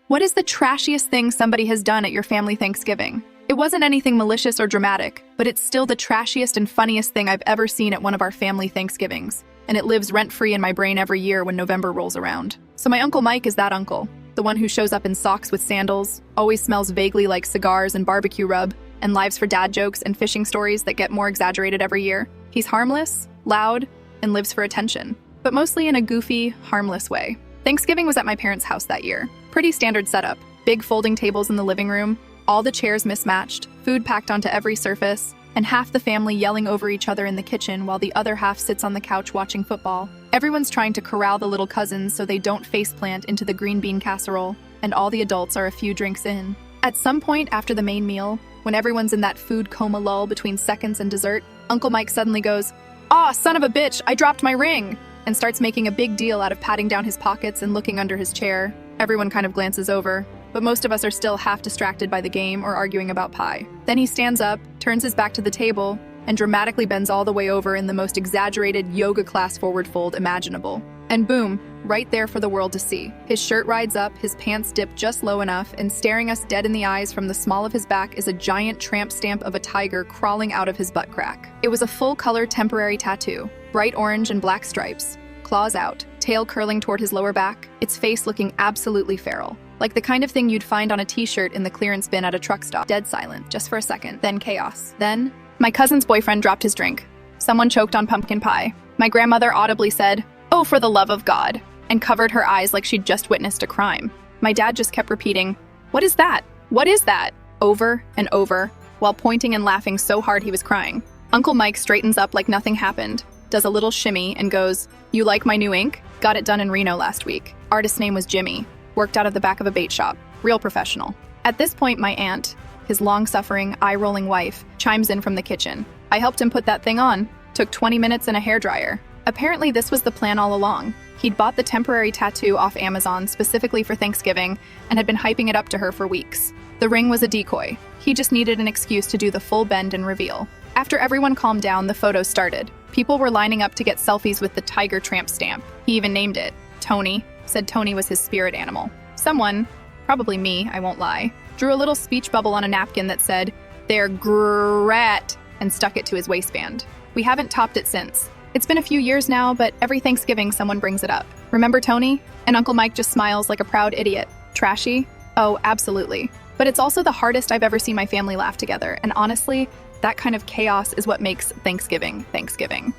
What is the trashiest thing somebody has done at your family Thanksgiving? It wasn't anything malicious or dramatic, but it's still the trashiest and funniest thing I've ever seen at one of our family Thanksgivings, and it lives rent-free in my brain every year when November rolls around. So my Uncle Mike is that uncle, the one who shows up in socks with sandals, always smells vaguely like cigars and barbecue rub, and lives for dad jokes and fishing stories that get more exaggerated every year. He's harmless, loud, and lives for attention, but mostly in a goofy, harmless way. Thanksgiving was at my parents' house that year. Pretty standard setup. Big folding tables in the living room, all the chairs mismatched, food packed onto every surface, and half the family yelling over each other in the kitchen while the other half sits on the couch watching football. Everyone's trying to corral the little cousins so they don't faceplant into the green bean casserole, and all the adults are a few drinks in. At some point after the main meal, when everyone's in that food coma lull between seconds and dessert, Uncle Mike suddenly goes, "Aw, son of a bitch, I dropped my ring!" and starts making a big deal out of patting down his pockets and looking under his chair. Everyone kind of glances over, but most of us are still half distracted by the game or arguing about pie. Then he stands up, turns his back to the table, and dramatically bends all the way over in the most exaggerated yoga class forward fold imaginable. And boom, right there for the world to see. His shirt rides up, his pants dip just low enough, and staring us dead in the eyes from the small of his back is a giant tramp stamp of a tiger crawling out of his butt crack. It was a full-color temporary tattoo, bright orange and black stripes, claws out, tail curling toward his lower back, its face looking absolutely feral. Like the kind of thing you'd find on a t-shirt in the clearance bin at a truck stop. Dead silent, just for a second, then chaos. Then, my cousin's boyfriend dropped his drink. Someone choked on pumpkin pie. My grandmother audibly said, "Oh, for the love of God," and covered her eyes like she'd just witnessed a crime. My dad just kept repeating, "What is that? What is that?" over and over, while pointing and laughing so hard he was crying. Uncle Mike straightens up like nothing happened, does a little shimmy, and goes, "You like my new ink? Got it done in Reno last week. Artist's name was Jimmy. Worked out of the back of a bait shop. Real professional." At this point, my aunt, his long-suffering, eye-rolling wife, chimes in from the kitchen. "I helped him put that thing on. Took 20 minutes in a hairdryer." Apparently, this was the plan all along. He'd bought the temporary tattoo off Amazon specifically for Thanksgiving and had been hyping it up to her for weeks. The ring was a decoy. He just needed an excuse to do the full bend and reveal. After everyone calmed down, the photos started. People were lining up to get selfies with the tiger tramp stamp. He even named it Tony, said Tony was his spirit animal. Someone, probably me, I won't lie, drew a little speech bubble on a napkin that said, "They're great," and stuck it to his waistband. We haven't topped it since. It's been a few years now, but every Thanksgiving someone brings it up. "Remember Tony?" And Uncle Mike just smiles like a proud idiot. Trashy? Oh, absolutely. But it's also the hardest I've ever seen my family laugh together, and honestly, that kind of chaos is what makes Thanksgiving Thanksgiving.